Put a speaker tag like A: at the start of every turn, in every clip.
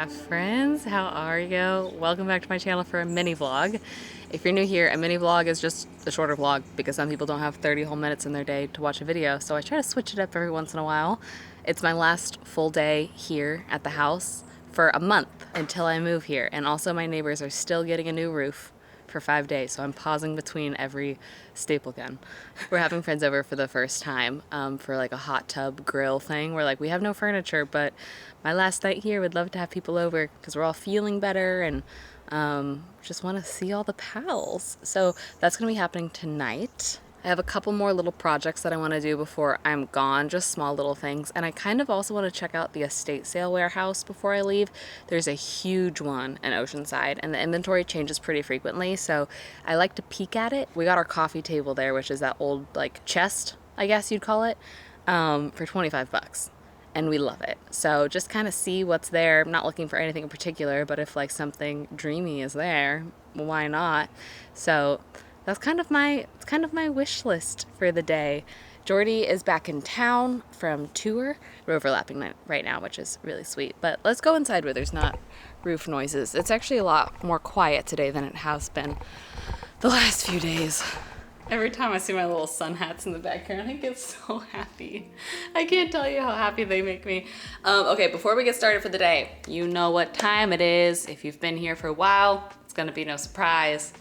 A: friends, how are you? Welcome back to my channel for a mini vlog. If you're new here, a mini vlog is just a shorter vlog because some people don't have 30 whole minutes in their day to watch a video, so I try to switch it up every once in a while. It's my last full day here at the house for a month until I move here, and also my neighbors are still getting a new roof for 5 days, so I'm pausing between every staple gun. We're having friends over for the first time for like a hot tub grill thing. We're like, we have no furniture, but my last night here, would love to have people over because we're all feeling better and just want to see all the pals. So that's going to be happening tonight. I have a couple more little projects that I want to do before I'm gone, just small little things. And I kind of also want to check out the estate sale warehouse before I leave. There's a huge one in Oceanside and the inventory changes pretty frequently, so I like to peek at it. We got our coffee table there, which is that old like chest, I guess you'd call it, for 25 bucks. And we love it. So just kind of see what's there. I'm not looking for anything in particular, but if like something dreamy is there, why not? So that's kind of my wish list for the day. Jordy is back in town from tour. We're overlapping right now, which is really sweet. But let's go inside where there's not roof noises. It's actually a lot more quiet today than it has been the last few days. Every time I see my little sun hats in the background, I get so happy. I can't tell you how happy they make me. Okay, before we get started for the day, you know what time it is. If you've been here for a while, it's gonna be no surprise.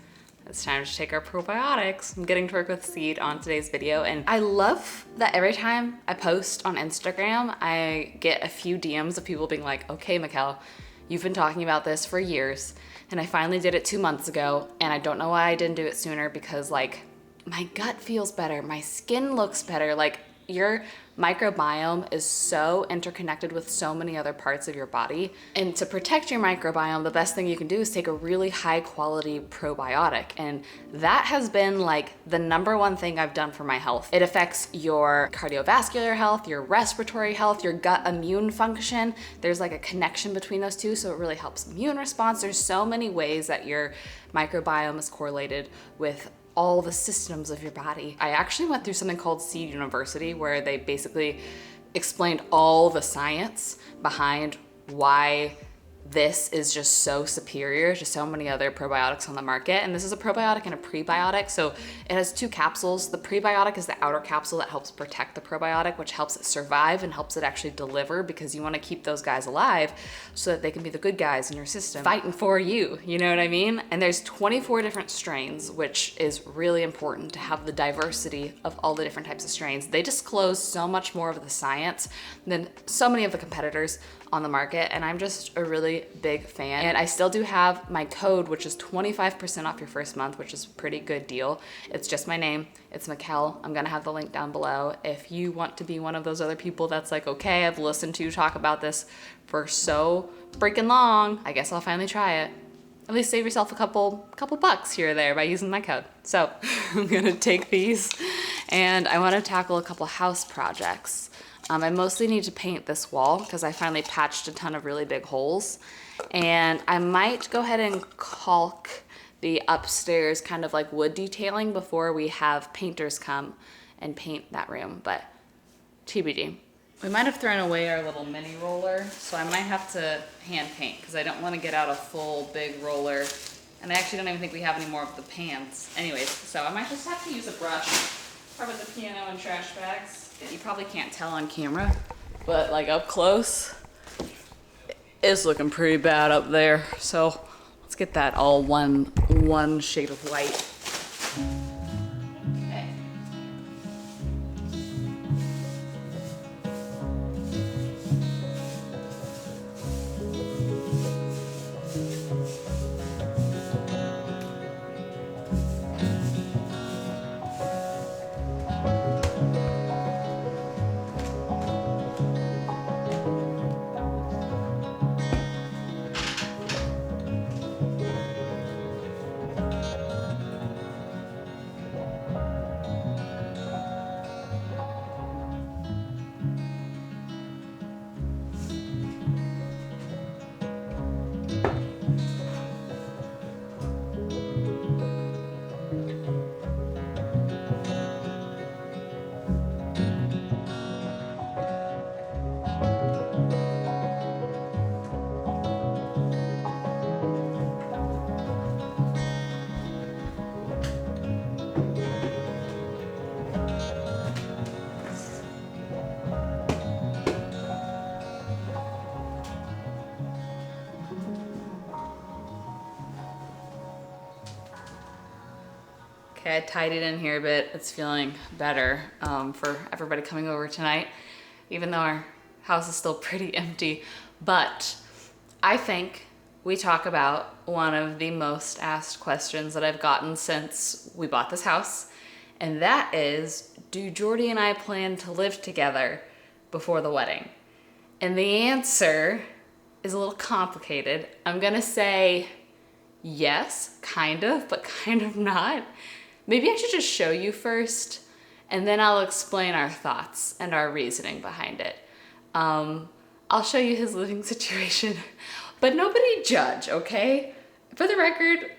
A: It's time to take our probiotics. I'm getting to work with seed on today's video, and I love that every time I post on Instagram, I get a few DMs of people being like, okay, Michelle, you've been talking about this for years, and I finally did it 2 months ago, and I don't know why I didn't do it sooner because like, my gut feels better, my skin looks better, like your microbiome is so interconnected with so many other parts of your body. And to protect your microbiome, the best thing you can do is take a really high quality probiotic. And that has been like the #1 thing I've done for my health. It affects your cardiovascular health, your respiratory health, your gut immune function. There's like a connection between those two, so it really helps immune response. There's so many ways that your microbiome is correlated with all the systems of your body. I actually went through something called Seed University where they basically explained all the science behind why this is just so superior to so many other probiotics on the market. And this is a probiotic and a prebiotic. So it has 2 capsules. The prebiotic is the outer capsule that helps protect the probiotic, which helps it survive and helps it actually deliver, because you want to keep those guys alive so that they can be the good guys in your system fighting for you. You know what I mean? And there's 24 different strains, which is really important to have the diversity of all the different types of strains. They disclose so much more of the science than so many of the competitors on the market, and I'm just a really big fan. And I still do have my code, which is 25% off your first month, which is a pretty good deal. It's just my name, it's Michelle. I'm gonna have the link down below. If you want to be one of those other people that's like, okay, I've listened to you talk about this for so freaking long, I guess I'll finally try it. At least save yourself a couple bucks here or there by using my code. So I'm gonna take these and I wanna tackle a couple house projects. I mostly need to paint this wall because I finally patched a ton of really big holes. And I might go ahead and caulk the upstairs kind of like wood detailing before we have painters come and paint that room, but TBD. We might have thrown away our little mini roller, so I might have to hand paint because I don't want to get out a full big roller. And I actually don't even think we have any more of the pans. Anyways, so I might just have to use a brush, cover the piano and trash bags. You probably can't tell on camera, but like up close, it's looking pretty bad up there. So let's get that all one shade of white. Okay. Okay, I tidied in here a bit. It's feeling better for everybody coming over tonight, even though our house is still pretty empty. But I think we talk about one of the most asked questions that I've gotten since we bought this house, and that is, do Jordy and I plan to live together before the wedding? And the answer is a little complicated. I'm gonna say yes, kind of, but kind of not. Maybe I should just show you first, and then I'll explain our thoughts and our reasoning behind it. I'll show you his living situation, but nobody judge, okay? For the record,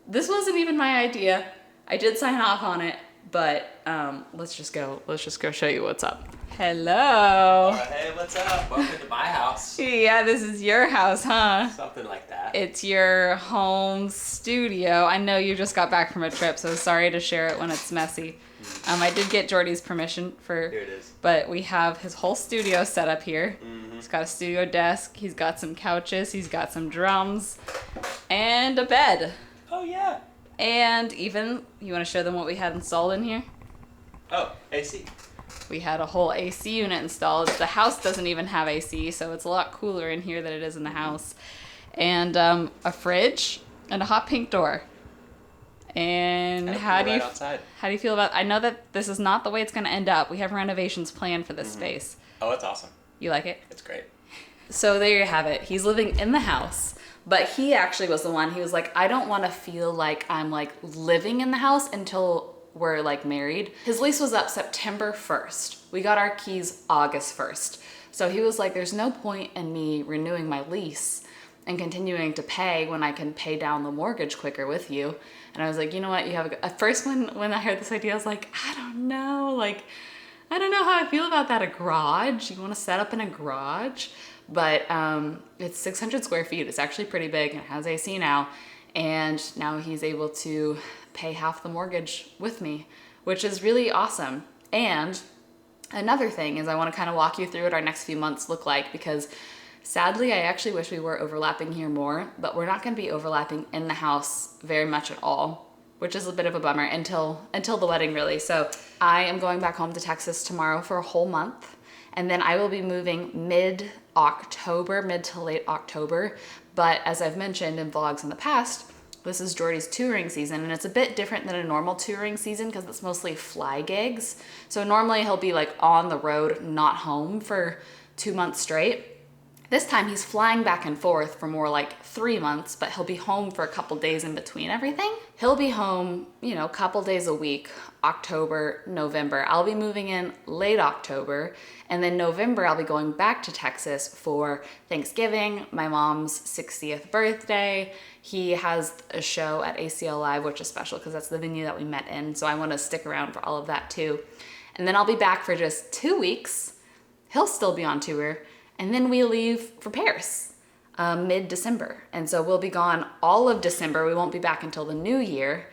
A: this wasn't even my idea. I did sign off on it, but let's just go show you what's up. Hello.
B: Hey, what's up? Welcome to my house.
A: Yeah, this is your house, huh?
B: Something like that.
A: It's your home studio. I know you just got back from a trip, so sorry to share it when it's messy. I did get Jordy's permission for...
B: Here it is.
A: But we have his whole studio set up here.
B: Mm-hmm.
A: He's got a studio desk. He's got some couches. He's got some drums. And a bed.
B: Oh, yeah.
A: And even... You want to show them what we had installed in here?
B: Oh, AC.
A: We had a whole AC unit installed. The house doesn't even have AC, so it's a lot cooler in here than it is in the house. And a fridge and a hot pink door. And how do you feel about... I know that this is not the way it's going to end up. We have renovations planned for this space.
B: Oh, it's awesome.
A: You like it?
B: It's great.
A: So there you have it. He's living in the house, but he actually was the one. He was like, I don't want to feel like I'm like living in the house until we're like married. His lease was up September 1st. We got our keys August 1st. So he was like, there's no point in me renewing my lease and continuing to pay when I can pay down the mortgage quicker with you. And I was like, you know what? You have at first when I heard this idea, I was like, I don't know. Like, I don't know how I feel about that. A garage? You want to set up in a garage? But it's 600 square feet. It's actually pretty big. It has AC now. And now he's able to pay half the mortgage with me, which is really awesome. And another thing is I want to kind of walk you through what our next few months look like, because sadly, I actually wish we were overlapping here more, but we're not going to be overlapping in the house very much at all, which is a bit of a bummer until the wedding, really. So I am going back home to Texas tomorrow for a whole month, and then I will be moving mid-October, mid to late October. But as I've mentioned in vlogs in the past, this is Jordy's touring season, and it's a bit different than a normal touring season because it's mostly fly gigs. So normally he'll be like on the road, not home for 2 months straight. This time he's flying back and forth for more like 3 months, but he'll be home for a couple days in between everything. He'll be home, you know, a couple days a week, October, November. I'll be moving in late October, and then November I'll be going back to Texas for Thanksgiving, my mom's 60th birthday. He has a show at ACL Live, which is special because that's the venue that we met in, so I want to stick around for all of that too. And then I'll be back for just 2 weeks. He'll still be on tour. And then we leave for Paris mid-December. And so we'll be gone all of December. We won't be back until the new year.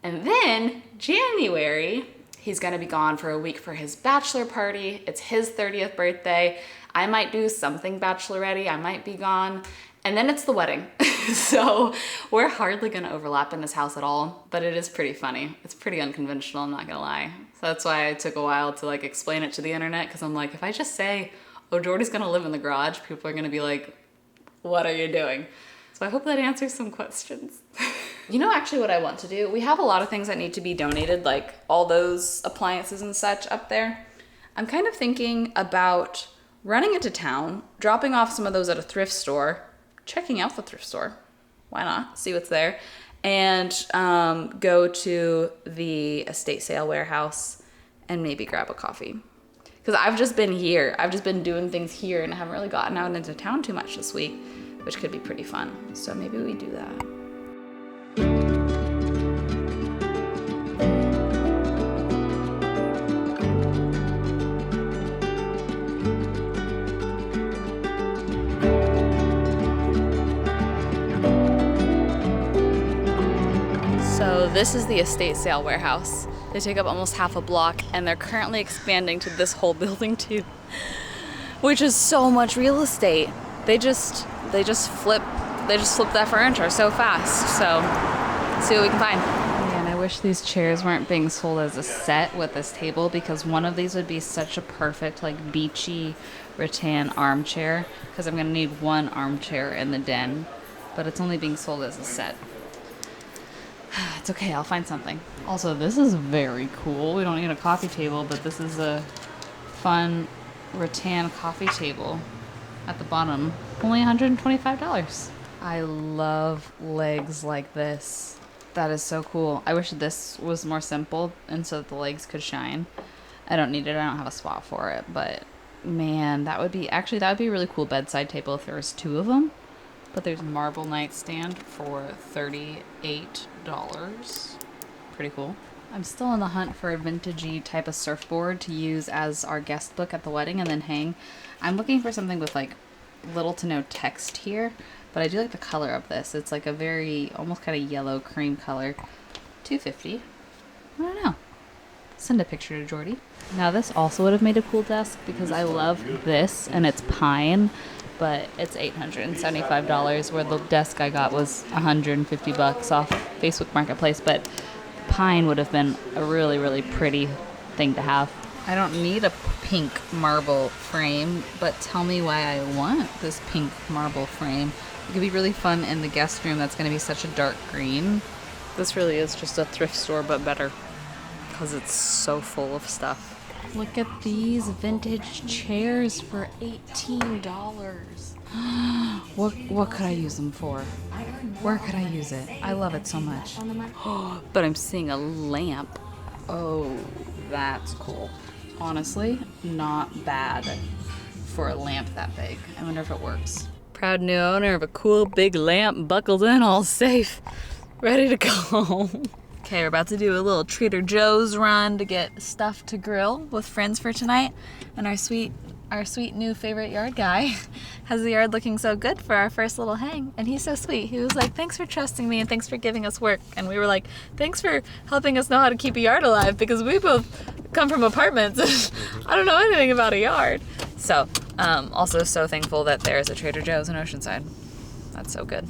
A: And then January, he's gonna be gone for a week for his bachelor party. It's his 30th birthday. I might do something bachelorette-y. I might be gone. And then it's the wedding. So we're hardly gonna overlap in this house at all, but it is pretty funny. It's pretty unconventional, I'm not gonna lie. So that's why it took a while to like explain it to the internet, because I'm like, if I just say, oh, Jordy's gonna live in the garage, people are gonna be like, what are you doing? So I hope that answers some questions. You know actually what I want to do? We have a lot of things that need to be donated, like all those appliances and such up there. I'm kind of thinking about running into town, dropping off some of those at a thrift store, checking out the thrift store, why not, see what's there, and go to the estate sale warehouse and maybe grab a coffee. Because I've just been here. I've just been doing things here and I haven't really gotten out into town too much this week, which could be pretty fun. So maybe we do that. So this is the estate sale warehouse. They take up almost half a block, and they're currently expanding to this whole building too, which is so much real estate. They just flip that furniture so fast. So let's see what we can find. Man, I wish these chairs weren't being sold as a set with this table, because one of these would be such a perfect like beachy rattan armchair, because I'm gonna need one armchair in the den, but it's only being sold as a set. It's okay, I'll find something. Also, this is very cool. We don't need a coffee table, but this is a fun rattan coffee table at the bottom. Only $125. I love legs like this. That is so cool. I wish this was more simple and so that the legs could shine. I don't need it. I don't have a spot for it, but man, that would be a really cool bedside table if there was two of them. But there's a marble nightstand for $38. Pretty cool. I'm still on the hunt for a vintagey type of surfboard to use as our guest book at the wedding and then hang. I'm looking for something with like little to no text here, but I do like the color of this. It's like a very almost kind of yellow cream color. $250. I don't know. Send a picture to Jordy. Now this also would have made a cool desk because I love this and it's pine, but it's $875 where the desk I got was $150 off Facebook Marketplace, but pine would have been a really, really pretty thing to have. I don't need a pink marble frame, but tell me why I want this pink marble frame. It could be really fun in the guest room that's going to be such a dark green. This really is just a thrift store, but better, because it's so full of stuff. Look at these vintage chairs for $18. What could I use them for? Where could I use it? I love it so much. But I'm seeing a lamp. Oh, that's cool. Honestly, not bad for a lamp that big. I wonder if it works. Proud new owner of a cool big lamp, buckled in, all safe, ready to go. Okay, we're about to do a little Trader Joe's run to get stuff to grill with friends for tonight. And our sweet new favorite yard guy has the yard looking so good for our first little hang. And he's so sweet. He was like, thanks for trusting me and thanks for giving us work. And we were like, thanks for helping us know how to keep a yard alive, because we both come from apartments. I don't know anything about a yard. So, also so thankful that there's a Trader Joe's in Oceanside. That's so good.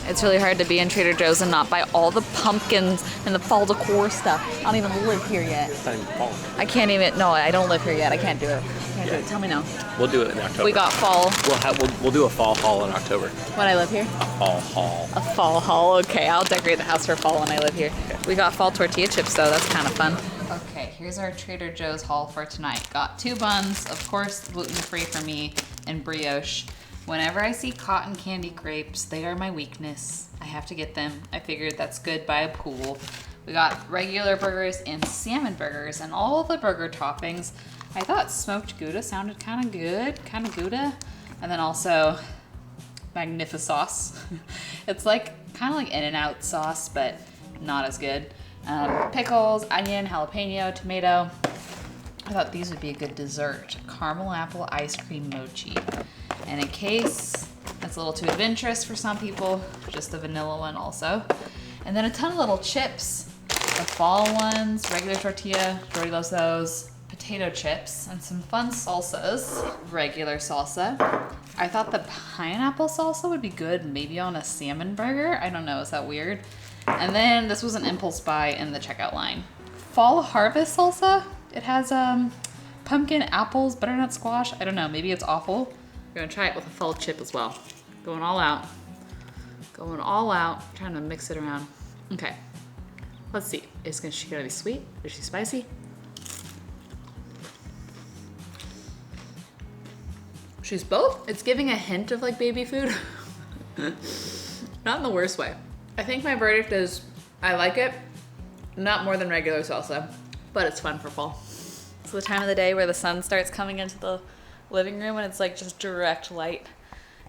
A: It's really hard to be in Trader Joe's and not buy all the pumpkins and the fall decor stuff. I don't even live here yet.
B: It's not even fall.
A: I can't even, no, I don't live here yet. I can't do it. Tell me no.
B: We'll do it in October.
A: We got fall.
B: We'll do a fall haul in October.
A: When I live here?
B: A fall haul.
A: A fall haul, okay. I'll decorate the house for fall when I live here. Okay. We got fall tortilla chips though, that's kind of fun. Okay, here's our Trader Joe's haul for tonight. Got 2 buns, of course gluten-free for me, and brioche. Whenever I see cotton candy grapes, they are my weakness. I have to get them. I figured that's good by a pool. We got regular burgers and salmon burgers, and all the burger toppings. I thought smoked Gouda sounded kind of good, kind of Gouda. And then also Magnificauce. It's like kind of like In-N-Out sauce, but not as good. Pickles, onion, jalapeno, tomato. I thought these would be a good dessert. Caramel apple ice cream mochi. And in case that's a little too adventurous for some people, just the vanilla one also. And then a ton of little chips. The fall ones, regular tortilla, Jordy loves those. Potato chips and some fun salsas. Regular salsa. I thought the pineapple salsa would be good maybe on a salmon burger. I don't know, is that weird? And then this was an impulse buy in the checkout line. Fall harvest salsa. It has pumpkin, apples, butternut squash. I don't know, maybe it's awful. We're gonna try it with a fall chip as well. Going all out. Going all out, trying to mix it around. Okay, let's see. Is she gonna be sweet? Is she spicy? She's both. It's giving a hint of like baby food. Not in the worst way. I think my verdict is I like it, not more than regular salsa, but it's fun for fall. It's the time of the day where the sun starts coming into the living room and it's like just direct light.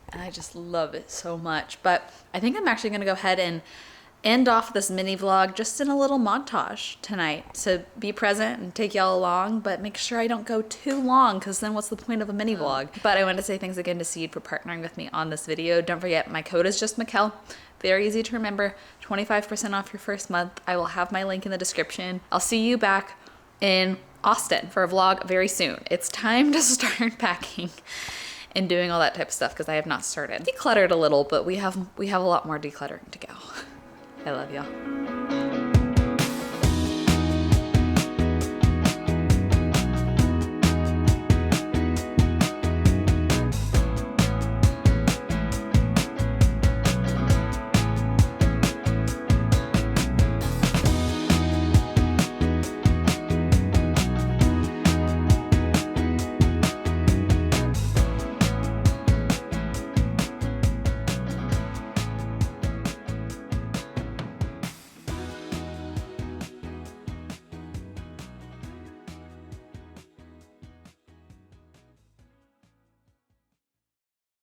A: And I just love it so much. But I think I'm actually gonna go ahead and end off this mini vlog just in a little montage tonight to be present and take y'all along, but make sure I don't go too long, because then what's the point of a mini vlog? But I want to say thanks again to Seed for partnering with me on this video. Don't forget, my code is just Michelle. Very easy to remember, 25% off your first month. I will have my link in the description. I'll see you back in Austin for a vlog very soon. It's time to start packing and doing all that type of stuff because I have not started. Decluttered a little, but we have a lot more decluttering to go. I love y'all.